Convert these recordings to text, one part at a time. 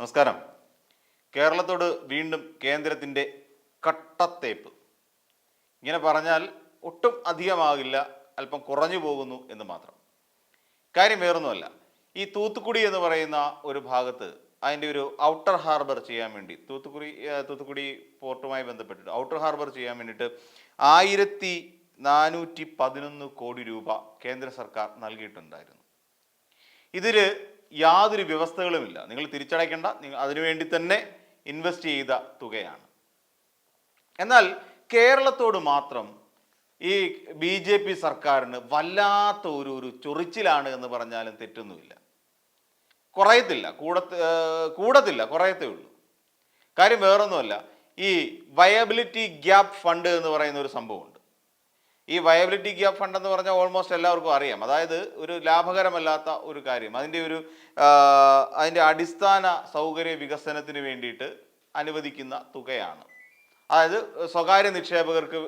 നമസ്കാരം. കേരളത്തോട് വീണ്ടും കേന്ദ്രത്തിൻ്റെ കട്ടത്തേപ്പ്. ഇങ്ങനെ പറഞ്ഞാൽ ഒട്ടും അധികമാകില്ല, അല്പം കുറഞ്ഞു പോകുന്നു എന്ന് മാത്രം. കാര്യം വേറൊന്നുമല്ല, ഈ തൂത്തുക്കുടി എന്ന് പറയുന്ന ഒരു ഭാഗത്ത് അതിൻ്റെ ഒരു ഔട്ടർ ഹാർബർ ചെയ്യാൻ വേണ്ടി തൂത്തുക്കുടി പോർട്ടുമായി ബന്ധപ്പെട്ടിട്ട് ഔട്ടർ ഹാർബർ ചെയ്യാൻ വേണ്ടിയിട്ട് 1411 കോടി രൂപ കേന്ദ്ര സർക്കാർ നൽകിയിട്ടുണ്ടായിരുന്നു. ഇതിൽ യാതൊരു വ്യവസ്ഥകളുമില്ല, നിങ്ങൾ തിരിച്ചടയ്ക്കേണ്ട, നിങ്ങൾ അതിനുവേണ്ടി തന്നെ ഇൻവെസ്റ്റ് ചെയ്ത തുകയാണ്. എന്നാൽ കേരളത്തോട് മാത്രം ഈ BJP സർക്കാരിന് വല്ലാത്ത ഒരു ചൊറിച്ചിലാണ് എന്ന് പറഞ്ഞാലും തെറ്റൊന്നുമില്ല. കുറയത്തില്ല, കുറയത്തേ ഉള്ളൂ. കാര്യം വേറൊന്നുമല്ല, ഈ വയബിലിറ്റി ഗ്യാപ്പ് ഫണ്ട് എന്ന് പറയുന്ന ഒരു സംഭവമുണ്ട്. ഈ വയബിലിറ്റി ഗ്യാപ്പ് ഫണ്ട് എന്ന് പറഞ്ഞാൽ ഓൾമോസ്റ്റ് എല്ലാവർക്കും അറിയാം. അതായത് ഒരു ലാഭകരമല്ലാത്ത ഒരു കാര്യം, അതിൻ്റെ അടിസ്ഥാന സൗകര്യ വികസനത്തിന് വേണ്ടിയിട്ട് അനുവദിക്കുന്ന തുകയാണ്. അതായത് സ്വകാര്യ നിക്ഷേപകർക്ക്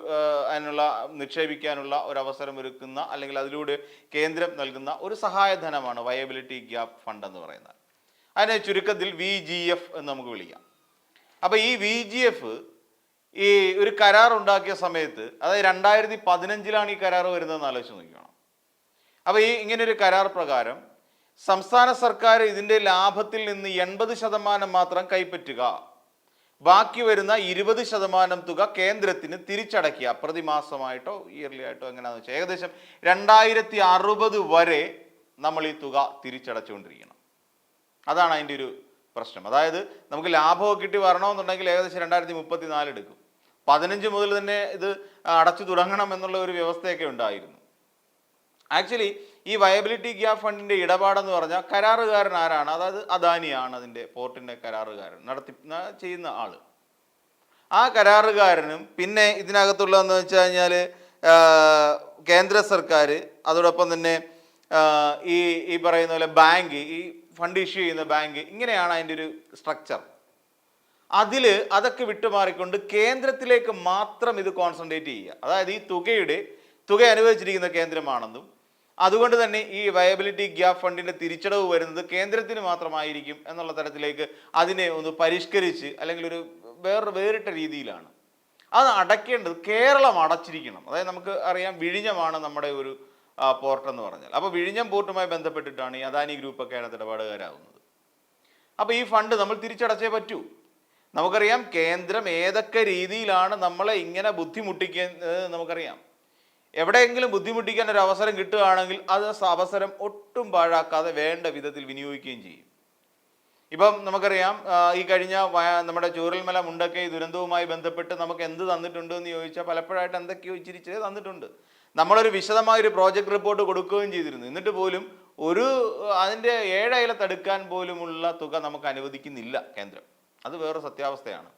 നിക്ഷേപിക്കാനുള്ള ഒരു അവസരം ഒരുക്കുന്ന, അല്ലെങ്കിൽ അതിലൂടെ കേന്ദ്രം നൽകുന്ന ഒരു സഹായധനമാണ് വയബിലിറ്റി ഗ്യാപ്പ് ഫണ്ട് എന്ന് പറയുന്നത്. അതിനെ ചുരുക്കത്തിൽ VGF എന്ന് നമുക്ക് വിളിക്കാം. അപ്പോൾ ഈ VGF ഈ ഒരു കരാർ ഉണ്ടാക്കിയ സമയത്ത്, അതായത് 2015 ഈ കരാർ വരുന്നതെന്ന് ആലോചിച്ച് നോക്കണം. അപ്പോൾ ഇങ്ങനൊരു കരാർ പ്രകാരം സംസ്ഥാന സർക്കാർ ഇതിൻ്റെ ലാഭത്തിൽ നിന്ന് 80% മാത്രം കൈപ്പറ്റുക, ബാക്കി വരുന്ന 20% തുക കേന്ദ്രത്തിന് തിരിച്ചടയ്ക്കുക. പ്രതിമാസമായിട്ടോ ഇയർലി ആയിട്ടോ എങ്ങനെയാണെന്ന് വെച്ചാൽ ഏകദേശം 2060 വരെ നമ്മൾ ഈ തുക തിരിച്ചടച്ചുകൊണ്ടിരിക്കണം. അതാണ് അതിൻ്റെ ഒരു പ്രശ്നം. അതായത് നമുക്ക് ലാഭമൊക്കെ കിട്ടി വരണമെന്നുണ്ടെങ്കിൽ ഏകദേശം 2034 എടുക്കും. 15 മുതൽ തന്നെ ഇത് അടച്ചു തുടങ്ങണം എന്നുള്ള ഒരു വ്യവസ്ഥയൊക്കെ ഉണ്ടായിരുന്നു. ആക്ച്വലി ഈ വയബിലിറ്റി ഗ്യാപ്പ് ഫണ്ടിൻ്റെ ഇടപാടെന്ന് പറഞ്ഞാൽ കരാറുകാരൻ ആരാണ്? അതായത് അദാനിയാണ് അതിൻ്റെ പോർട്ടിൻ്റെ കരാറുകാരൻ, ചെയ്യുന്ന ആൾ. ആ കരാറുകാരനും പിന്നെ ഇതിനകത്തുള്ളതെന്ന് വെച്ച് കഴിഞ്ഞാൽ കേന്ദ്ര സർക്കാർ, അതോടൊപ്പം തന്നെ ഈ പറയുന്ന പോലെ ബാങ്ക്, ഈ ഫണ്ട് ഇഷ്യൂ ചെയ്യുന്ന ബാങ്ക്, ഇങ്ങനെയാണ് അതിൻ്റെ ഒരു സ്ട്രക്ചർ. അതൊക്കെ വിട്ടുമാറിക്കൊണ്ട് കേന്ദ്രത്തിലേക്ക് മാത്രം ഇത് കോൺസെൻട്രേറ്റ് ചെയ്യുക. അതായത് ഈ തുക അനുവദിച്ചിരിക്കുന്ന കേന്ദ്രമാണെന്നും അതുകൊണ്ട് തന്നെ ഈ വയബിലിറ്റി ഗ്യാപ്പ് ഫണ്ടിൻ്റെ തിരിച്ചടവ് വരുന്നത് കേന്ദ്രത്തിന് മാത്രമായിരിക്കും എന്നുള്ള തരത്തിലേക്ക് അതിനെ ഒന്ന് പരിഷ്കരിച്ച്, അല്ലെങ്കിൽ വേറിട്ട രീതിയിലാണ് അത് അടയ്ക്കേണ്ടത്. കേരളം അടച്ചിരിക്കണം. അതായത് നമുക്ക് അറിയാം, വിഴിഞ്ഞമാണ് നമ്മുടെ ഒരു പോർട്ട് എന്ന് പറഞ്ഞാൽ. അപ്പോൾ വിഴിഞ്ഞം പോർട്ടുമായി ബന്ധപ്പെട്ടിട്ടാണ് ഈ അദാനി ഗ്രൂപ്പൊക്കെ അതിനകത്ത് ഇടപാടുകാരാകുന്നത്. അപ്പോൾ ഈ ഫണ്ട് നമ്മൾ തിരിച്ചടച്ചേ പറ്റൂ. നമുക്കറിയാം കേന്ദ്രം ഏതൊക്കെ രീതിയിലാണ് നമ്മളെ ഇങ്ങനെ ബുദ്ധിമുട്ടിക്കുന്നത് നമുക്കറിയാം. എവിടെയെങ്കിലും ബുദ്ധിമുട്ടിക്കാൻ ഒരു അവസരം കിട്ടുകയാണെങ്കിൽ അത് അവസരം ഒട്ടും പാഴാക്കാതെ വേണ്ട വിധത്തിൽ വിനിയോഗിക്കുകയും ചെയ്യും. ഇപ്പം നമുക്കറിയാം, ഈ കഴിഞ്ഞ നമ്മുടെ ചൂരൽമല മുണ്ടക്കൈ ദുരന്തവുമായി ബന്ധപ്പെട്ട് നമുക്ക് എന്ത് തന്നിട്ടുണ്ട് എന്ന് ചോദിച്ചാൽ പലപ്പോഴായിട്ട് എന്തൊക്കെയോ ഇച്ചിരിച്ചേ തന്നിട്ടുണ്ട്. നമ്മളൊരു വിശദമായൊരു പ്രോജക്റ്റ് റിപ്പോർട്ട് കൊടുക്കുകയും ചെയ്തിരുന്നു. എന്നിട്ട് പോലും അതിൻ്റെ 7 അയലത്തെടുക്കാൻ പോലുമുള്ള തുക നമുക്ക് അനുവദിക്കുന്നില്ല കേന്ദ്രം. അത് വേറെ സത്യാവസ്ഥയാണ്.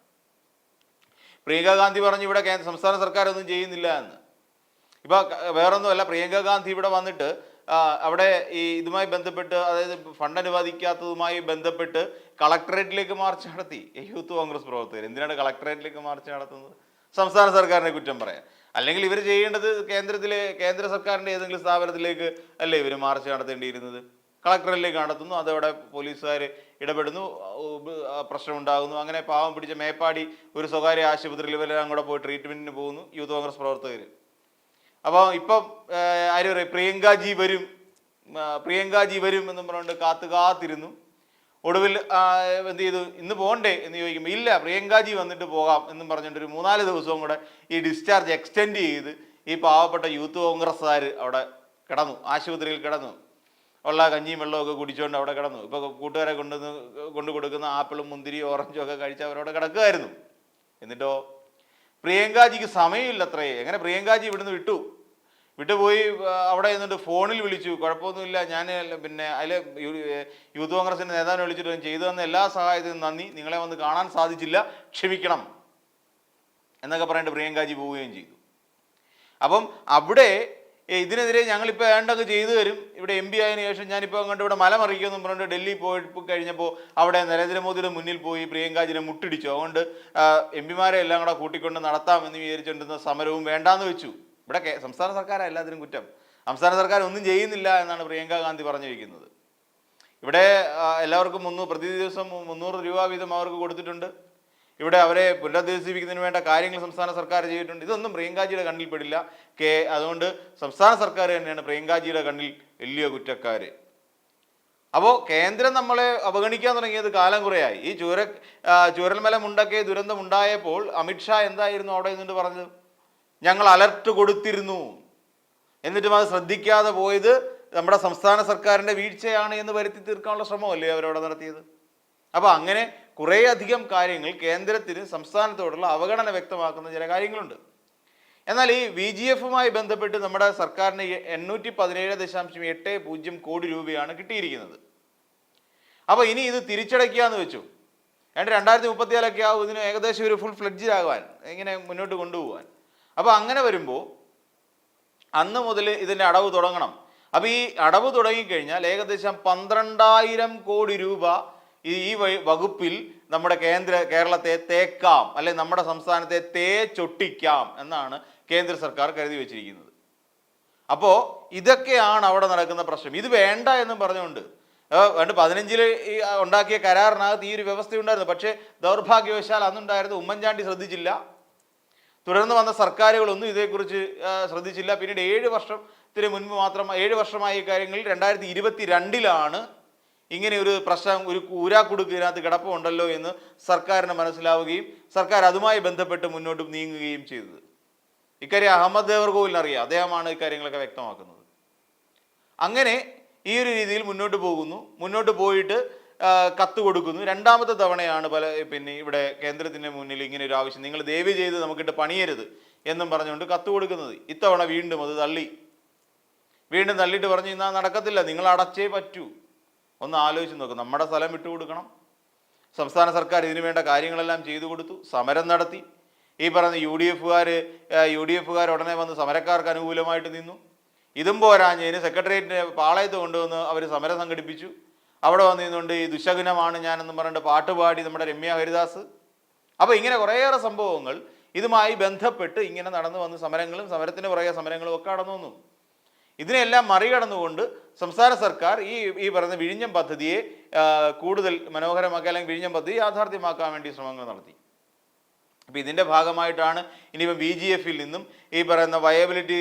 പ്രിയങ്ക ഗാന്ധി പറഞ്ഞു ഇവിടെ സംസ്ഥാന സർക്കാർ ഒന്നും ചെയ്യുന്നില്ല എന്ന്. ഇപ്പോൾ വേറൊന്നുമല്ല, പ്രിയങ്ക ഗാന്ധി ഇവിടെ വന്നിട്ട് അവിടെ ഇതുമായി ബന്ധപ്പെട്ട്, അതായത് ഫണ്ട് അനുവദിക്കാത്തതുമായി ബന്ധപ്പെട്ട് കളക്ടറേറ്റിലേക്ക് മാർച്ച് നടത്തി. യൂത്ത് കോൺഗ്രസ് പ്രവർത്തകർ എന്തിനാണ് കളക്ടറേറ്റിലേക്ക് മാർച്ച് നടത്തുന്നത്? സംസ്ഥാന സർക്കാരിനെ കുറ്റം പറയാൻ. അല്ലെങ്കിൽ ഇവർ ചെയ്യേണ്ടത് കേന്ദ്ര സർക്കാരിൻ്റെ ഏതെങ്കിലും സ്ഥാപനത്തിലേക്ക് അല്ലേ ഇവർ മാർച്ച് നടത്തേണ്ടിയിരുന്നത്? കളക്ടറിലേക്ക് നടത്തുന്നു, അതവിടെ പോലീസുകാർ ഇടപെടുന്നു, പ്രശ്നമുണ്ടാകുന്നു. അങ്ങനെ പാവം പിടിച്ച മേപ്പാടി ഒരു സ്വകാര്യ ആശുപത്രിയിൽ ഇവരെല്ലാം കൂടെ പോയി ട്രീറ്റ്മെൻറ്റിന് പോകുന്നു യൂത്ത് കോൺഗ്രസ് പ്രവർത്തകർ. അപ്പോൾ ഇപ്പം ആര് പറയും, പ്രിയങ്കാജി വരും എന്നും പറഞ്ഞുകൊണ്ട് കാത്തിരുന്നു. ഒടുവിൽ എന്ത് ചെയ്തു? ഇന്ന് പോകണ്ടേ എന്ന് ചോദിക്കുമ്പോൾ ഇല്ല, പ്രിയങ്കാജി വന്നിട്ട് പോകാം എന്നും പറഞ്ഞുകൊണ്ട് ഒരു 3-4 ദിവസവും കൂടെ ഈ ഡിസ്ചാർജ് എക്സ്റ്റെൻഡ് ചെയ്ത് ഈ പാവപ്പെട്ട യൂത്ത് കോൺഗ്രസ്സുകാർ അവിടെ കിടന്നു, ആശുപത്രിയിൽ കിടന്നു, ഉള്ള കഞ്ഞിയും വെള്ളമൊക്കെ കുടിച്ചുകൊണ്ട് അവിടെ കിടന്നു. ഇപ്പോൾ കൂട്ടുകാരെ കൊണ്ടു കൊടുക്കുന്ന ആപ്പിളും മുന്തിരിയും ഓറഞ്ചും ഒക്കെ കഴിച്ച് അവരവിടെ കിടക്കുമായിരുന്നു. എന്നിട്ടോ പ്രിയങ്കാജിക്ക് സമയമില്ല അത്രയേ. എങ്ങനെ പ്രിയങ്കാജി ഇവിടുന്ന് വിട്ടുപോയി അവിടെ നിന്നിട്ട് ഫോണിൽ വിളിച്ചു, കുഴപ്പമൊന്നുമില്ല, ഞാൻ പിന്നെ അതിൽ യൂത്ത് കോൺഗ്രസിൻ്റെ നേതാവിനെ വിളിച്ചിട്ട് ചെയ്തു തന്ന എല്ലാ സഹായത്തിനും നന്ദി, നിങ്ങളെ വന്ന് കാണാൻ സാധിച്ചില്ല, ക്ഷമിക്കണം എന്നൊക്കെ പറഞ്ഞിട്ട് പ്രിയങ്കാജി പോവുകയും ചെയ്തു. അപ്പം അവിടെ ഇതിനെതിരെ ഞങ്ങളിപ്പോൾ വേണ്ടൊക്കെ ചെയ്തു തരും, ഇവിടെ MP ആയതിനു ശേഷം ഞാനിപ്പോൾ അങ്ങോട്ട് ഇവിടെ മലമറിക്കുമെന്നും പറഞ്ഞിട്ട് ഡൽഹി പോയി കഴിഞ്ഞപ്പോൾ അവിടെ നരേന്ദ്രമോദിയുടെ മുന്നിൽ പോയി പ്രിയങ്കാജിനെ മുട്ടിടിച്ചു. അതുകൊണ്ട് MP-മാരെ എല്ലാം കൂടെ കൂട്ടിക്കൊണ്ട് നടത്താമെന്ന് വിചാരിച്ചുകൊണ്ടിരുന്ന സമരവും വേണ്ടാന്ന് വെച്ചു. ഇവിടെ സംസ്ഥാന സർക്കാരാണ് എല്ലാത്തിനും കുറ്റം. സംസ്ഥാന സർക്കാർ ഒന്നും ചെയ്യുന്നില്ല എന്നാണ് പ്രിയങ്ക ഗാന്ധി പറഞ്ഞിരിക്കുന്നത്. ഇവിടെ എല്ലാവർക്കും പ്രതി ദിവസം 300 രൂപ വീതം അവർക്ക് കൊടുത്തിട്ടുണ്ട്. ഇവിടെ അവരെ പുനരധിവസിപ്പിക്കുന്നതിന് വേണ്ട കാര്യങ്ങൾ സംസ്ഥാന സർക്കാർ ചെയ്തിട്ടുണ്ട്. ഇതൊന്നും പ്രിയങ്കാജിയുടെ കണ്ണിൽ പെടില്ല. അതുകൊണ്ട് സംസ്ഥാന സർക്കാർ തന്നെയാണ് പ്രിയങ്കാജിയുടെ കണ്ണിൽ വലിയ കുറ്റക്കാർ. അപ്പോൾ കേന്ദ്രം നമ്മളെ അവഗണിക്കാൻ തുടങ്ങിയത് കാലം കുറയായി. ഈ ചൂരൽമല മുണ്ടക്കെ ദുരന്തം ഉണ്ടായപ്പോൾ അമിത്ഷാ എന്തായിരുന്നു അവിടെ നിന്നിട്ട് പറഞ്ഞത്? ഞങ്ങൾ അലർട്ട് കൊടുത്തിരുന്നു, എന്നിട്ടും അത് ശ്രദ്ധിക്കാതെ പോയത് നമ്മുടെ സംസ്ഥാന സർക്കാരിൻ്റെ വീഴ്ചയാണ് എന്ന് വരുത്തി തീർക്കാനുള്ള ശ്രമമല്ലേ അവരവിടെ നടത്തിയത്? അപ്പോൾ അങ്ങനെ കുറേ അധികം കാര്യങ്ങൾ കേന്ദ്രത്തിന് സംസ്ഥാനത്തോടുള്ള അവഗണന വ്യക്തമാക്കുന്ന ചില കാര്യങ്ങളുണ്ട്. എന്നാൽ ഈ VGF-മായി ബന്ധപ്പെട്ട് നമ്മുടെ സർക്കാരിന് 817.80 കോടി രൂപയാണ് കിട്ടിയിരിക്കുന്നത്. അപ്പോൾ ഇനി ഇത് തിരിച്ചടയ്ക്കുക എന്ന് വെച്ചു. 2034 ആവും ഇതിന് ഏകദേശം ഒരു ഫുൾ ഫ്ലെഡ്ജ് ആകാൻ, ഇങ്ങനെ മുന്നോട്ട് കൊണ്ടുപോകാൻ. അപ്പോൾ അങ്ങനെ വരുമ്പോൾ അന്ന് മുതൽ ഇതിൻ്റെ അടവ് തുടങ്ങണം. അപ്പോൾ ഈ അടവ് തുടങ്ങിക്കഴിഞ്ഞാൽ ഏകദേശം 12,000 കോടി രൂപ ഈ വകുപ്പിൽ നമ്മുടെ കേരളത്തെ തേക്കാം, അല്ലെ നമ്മുടെ സംസ്ഥാനത്തെ തേച്ചൊട്ടിക്കാം എന്നാണ് കേന്ദ്ര സർക്കാർ കരുതി വെച്ചിരിക്കുന്നത്. അപ്പോൾ ഇതൊക്കെയാണ് അവിടെ നടക്കുന്ന പ്രശ്നം. ഇത് വേണ്ട എന്നും പറഞ്ഞുകൊണ്ട് 2015 ഈ ഉണ്ടാക്കിയ കരാറിനകത്ത് ഈ ഒരു വ്യവസ്ഥയുണ്ടായിരുന്നു. പക്ഷേ ദൗർഭാഗ്യവശാൽ അന്നുണ്ടായിരുന്നു ഉമ്മൻചാണ്ടി ശ്രദ്ധിച്ചില്ല. തുടർന്ന് വന്ന സർക്കാരുകളൊന്നും ഇതേക്കുറിച്ച് ശ്രദ്ധിച്ചില്ല. പിന്നീട് 7 വർഷത്തിന് മുൻപ് മാത്രം 7 വർഷമായി കാര്യങ്ങളിൽ 2022 ഇങ്ങനെ ഒരു പ്രശ്നം, ഒരു ഊരാക്കുടുക്ക് ഇതിനകത്ത് കിടപ്പുണ്ടല്ലോ എന്ന് സർക്കാരിന് മനസ്സിലാവുകയും സർക്കാർ അതുമായി ബന്ധപ്പെട്ട് മുന്നോട്ട് നീങ്ങുകയും ചെയ്തത്. ഇക്കാര്യം അഹമ്മദ് ദേവർകോവിലിനറിയാം, അദ്ദേഹമാണ് ഇക്കാര്യങ്ങളൊക്കെ വ്യക്തമാക്കുന്നത്. അങ്ങനെ ഈ ഒരു രീതിയിൽ മുന്നോട്ട് പോകുന്നു. മുന്നോട്ട് പോയിട്ട് കത്ത് കൊടുക്കുന്നു. രണ്ടാമത്തെ തവണയാണ് ഇവിടെ കേന്ദ്രത്തിൻ്റെ മുന്നിൽ ഇങ്ങനെ ഒരു ആവശ്യം, നിങ്ങൾ ദയവ് ചെയ്ത് നമുക്കിട്ട് പണിയരുത് എന്നും പറഞ്ഞുകൊണ്ട് കത്ത് കൊടുക്കുന്നത്. ഇത്തവണ വീണ്ടും അത് വീണ്ടും തള്ളിയിട്ട് പറഞ്ഞു ഇന്നാ നടക്കത്തില്ല, നിങ്ങൾ അടച്ചേ പറ്റൂ. ഒന്ന് ആലോചിച്ച് നോക്കും. നമ്മുടെ സ്ഥലം വിട്ടുകൊടുക്കണം. സംസ്ഥാന സർക്കാർ ഇതിനു വേണ്ട കാര്യങ്ങളെല്ലാം ചെയ്തു കൊടുത്തു, സമരം നടത്തി. ഈ പറഞ്ഞ യു ഡി എഫുകാർ ഉടനെ വന്ന് സമരക്കാർക്ക് അനുകൂലമായിട്ട് നിന്നു. ഇതും പോരാഞ്ഞതിന് സെക്രട്ടേറിയറ്റിൻ്റെ പാളയത്ത് കൊണ്ടുവന്ന് അവർ സമരം സംഘടിപ്പിച്ചു. അവിടെ വന്ന് നിന്നുകൊണ്ട് ഈ ദുശകുനമാണ് ഞാനെന്ന് പറഞ്ഞിട്ട് പാട്ടുപാടി നമ്മുടെ രമ്യ ഹരിദാസ്. അപ്പോൾ ഇങ്ങനെ കുറേയേറെ സംഭവങ്ങൾ ഇതുമായി ബന്ധപ്പെട്ട് ഇങ്ങനെ നടന്നു വന്ന് സമരങ്ങളും സമരത്തിന് പുറകെ സമരങ്ങളും ഒക്കെ നടന്നു വന്നു. ഇതിനെല്ലാം മറികടന്നുകൊണ്ട് സംസ്ഥാന സർക്കാർ ഈ പറയുന്ന വിഴിഞ്ഞം പദ്ധതിയെ കൂടുതൽ മനോഹരമാക്കി, അല്ലെങ്കിൽ വിഴിഞ്ഞം പദ്ധതി യാഥാർത്ഥ്യമാക്കാൻ വേണ്ടി ശ്രമങ്ങൾ നടത്തി. അപ്പോൾ ഇതിൻ്റെ ഭാഗമായിട്ടാണ് ഇനിയിപ്പോൾ VGF-ൽ നിന്നും ഈ പറയുന്ന വയബിലിറ്റി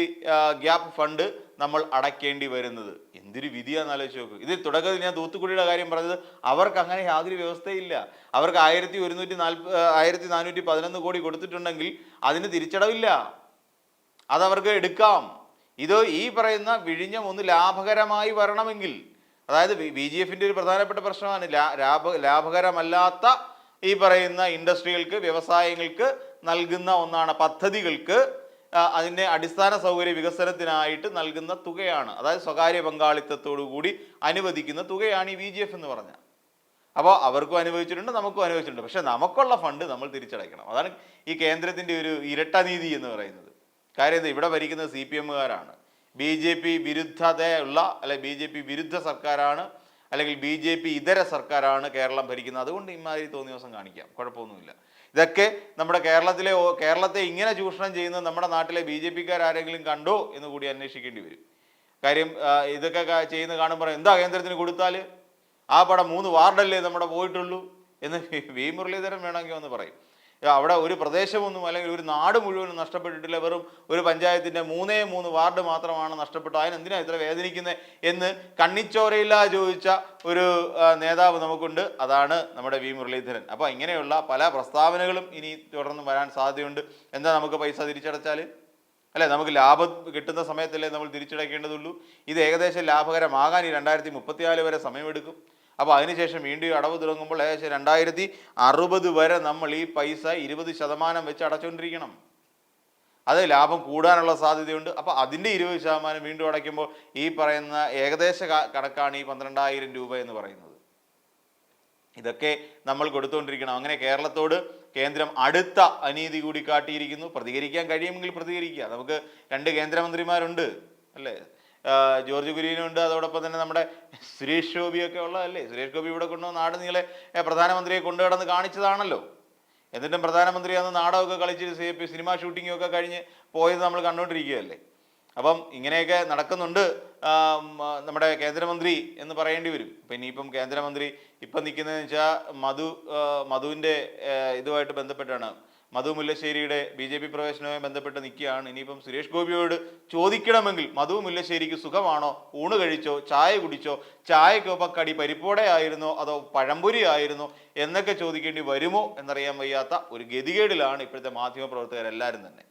ഗ്യാപ്പ് ഫണ്ട് നമ്മൾ അടയ്ക്കേണ്ടി വരുന്നത്. എന്തൊരു വിധിയാണെന്ന് ആലോചിച്ച് നോക്കുക. ഇത് തുടക്കത്തിൽ ഞാൻ തൂത്തുക്കുടിയുടെ കാര്യം പറഞ്ഞത്, അവർക്ക് അങ്ങനെ യാതൊരു വ്യവസ്ഥയില്ല. അവർക്ക് 1411 കോടി കൊടുത്തിട്ടുണ്ടെങ്കിൽ അതിന് തിരിച്ചടവില്ല, അതവർക്ക് എടുക്കാം. ഇത് ഈ പറയുന്ന വിഴിഞ്ഞം ഒന്ന് ലാഭകരമായി വരണമെങ്കിൽ, അതായത് VGF-ൻ്റെ ഒരു പ്രധാനപ്പെട്ട പ്രശ്നമാണ് ലാഭകരമല്ലാത്ത ഈ പറയുന്ന ഇൻഡസ്ട്രികൾക്ക്, വ്യവസായങ്ങൾക്ക് നൽകുന്ന ഒന്നാണ് പദ്ധതികൾക്ക് അതിൻ്റെ അടിസ്ഥാന സൗകര്യ വികസനത്തിനായിട്ട് നൽകുന്ന തുകയാണ്. അതായത് സ്വകാര്യ പങ്കാളിത്തത്തോടു കൂടി അനുവദിക്കുന്ന തുകയാണ് ഈ VGF എന്ന് പറഞ്ഞാൽ. അപ്പോൾ അവർക്കും അനുഭവിച്ചിട്ടുണ്ട്, നമുക്കും അനുഭവിച്ചിട്ടുണ്ട്. പക്ഷേ നമുക്കുള്ള ഫണ്ട് നമ്മൾ തിരിച്ചടയ്ക്കണം. അതാണ് ഈ കേന്ദ്രത്തിൻ്റെ ഒരു ഇരട്ട നീതി എന്ന് പറയുന്നത്. കാര്യം ഇവിടെ ഭരിക്കുന്നത് CPM-കാരാണ്. BJP വിരുദ്ധതയുള്ള, അല്ലെ BJP വിരുദ്ധ സർക്കാരാണ്, അല്ലെങ്കിൽ BJP ഇതര സർക്കാരാണ് കേരളം ഭരിക്കുന്നത്. അതുകൊണ്ട് ഇമാതിരി തോന്നിയ ദിവസം കാണിക്കാം, കുഴപ്പമൊന്നുമില്ല. ഇതൊക്കെ നമ്മുടെ കേരളത്തെ ഇങ്ങനെ ചൂഷണം ചെയ്യുന്നത് നമ്മുടെ നാട്ടിലെ BJP-കാരെങ്കിലും കണ്ടോ എന്ന് കൂടി അന്വേഷിക്കേണ്ടി വരും. കാര്യം ഇതൊക്കെ ചെയ്യുന്ന കാണുമ്പോൾ എന്താ കേന്ദ്രത്തിന് കൊടുത്താൽ ആ പടം 3 വാർഡല്ലേ നമ്മുടെ പോയിട്ടുള്ളൂ എന്ന് V മുരളീധരൻ വേണമെങ്കിൽ ഒന്ന് പറയും. അവിടെ ഒരു പ്രദേശമൊന്നും അല്ലെങ്കിൽ ഒരു നാട് മുഴുവനും നഷ്ടപ്പെട്ടിട്ടില്ല, വെറും ഒരു പഞ്ചായത്തിൻ്റെ 3 വാർഡ് മാത്രമാണ് നഷ്ടപ്പെട്ടു. അതിനെന്തിനാണ് ഇത്ര വേദനിക്കുന്നത് എന്ന് കണ്ണിച്ചോരയില്ലാതെ ചോദിച്ച ഒരു നേതാവ് നമുക്കുണ്ട്, അതാണ് നമ്മുടെ V മുരളീധരൻ. അപ്പോൾ ഇങ്ങനെയുള്ള പല പ്രസ്താവനകളും ഇനി തുടർന്ന് വരാൻ സാധ്യതയുണ്ട്. എന്താ നമുക്ക് പൈസ തിരിച്ചടച്ചാൽ, അല്ലേ നമുക്ക് ലാഭം കിട്ടുന്ന സമയത്തല്ലേ നമ്മൾ തിരിച്ചടയ്ക്കേണ്ടതുള്ളൂ. ഇത് ഏകദേശം ലാഭകരമാകാൻ ഈ 2034 വരെ സമയമെടുക്കും. അപ്പോൾ അതിനുശേഷം വീണ്ടും അടവ് തുടങ്ങുമ്പോൾ ഏകദേശം 2060 വരെ നമ്മൾ ഈ പൈസ 20% വെച്ച് അടച്ചുകൊണ്ടിരിക്കണം. അത് ലാഭം കൂടാനുള്ള സാധ്യതയുണ്ട്. അപ്പോൾ അതിൻ്റെ 20% വീണ്ടും അടയ്ക്കുമ്പോൾ ഈ പറയുന്ന ഏകദേശ കണക്കാണ് ഈ 12,000 രൂപ എന്ന് പറയുന്നത്. ഇതൊക്കെ നമ്മൾ കൊടുത്തുകൊണ്ടിരിക്കണം. അങ്ങനെ കേരളത്തോട് കേന്ദ്രം അടുത്ത അനീതി കൂടി കാട്ടിയിരിക്കുന്നു. പ്രതികരിക്കാൻ കഴിയുമെങ്കിൽ പ്രതികരിക്കുക. നമുക്ക് 2 കേന്ദ്രമന്ത്രിമാരുണ്ട്, അല്ലേ, ജോർജ് കുര്യനുണ്ട്, അതോടൊപ്പം തന്നെ നമ്മുടെ സുരേഷ് ഗോപിയൊക്കെ ഉള്ളതല്ലേ. സുരേഷ് ഗോപി ഇവിടെ കൊണ്ടുവന്ന് നാട് നീളെ പ്രധാനമന്ത്രിയെ കൊണ്ടുകിടന്ന് കാണിച്ചതാണല്ലോ. എന്നിട്ടും പ്രധാനമന്ത്രി അന്ന് നാടകമൊക്കെ കളിച്ച് സിനിമാ ഷൂട്ടിങ്ങൊക്കെ കഴിഞ്ഞ് പോയത് നമ്മൾ കണ്ടുകൊണ്ടിരിക്കുകയല്ലേ. അപ്പം ഇങ്ങനെയൊക്കെ നടക്കുന്നുണ്ട് നമ്മുടെ കേന്ദ്രമന്ത്രി എന്ന് പറയേണ്ടി വരും. അപ്പം ഇനിയിപ്പം കേന്ദ്രമന്ത്രി ഇപ്പം നിൽക്കുന്നതെന്ന് വെച്ചാൽ മധുവിൻ്റെ ഇതുമായിട്ട് ബന്ധപ്പെട്ടാണ്, മധു മുല്ലശ്ശേരിയുടെ BJP പ്രവേശനവുമായി ബന്ധപ്പെട്ട് നിൽക്കുകയാണ്. ഇനിയിപ്പം സുരേഷ് ഗോപിയോട് ചോദിക്കണമെങ്കിൽ മധു മുല്ലശ്ശേരിക്ക് സുഖമാണോ, ഊണ് കഴിച്ചോ, ചായ കുടിച്ചോ, ചായക്കൊപ്പം കടി പരിപ്പോടെ ആയിരുന്നോ അതോ പഴംപൊരി ആയിരുന്നോ എന്നൊക്കെ ചോദിക്കേണ്ടി വരുമോ എന്നറിയാൻ വയ്യാത്ത ഒരു ഗതികേടിലാണ് ഇപ്പോഴത്തെ മാധ്യമപ്രവർത്തകരെല്ലാവരും തന്നെ.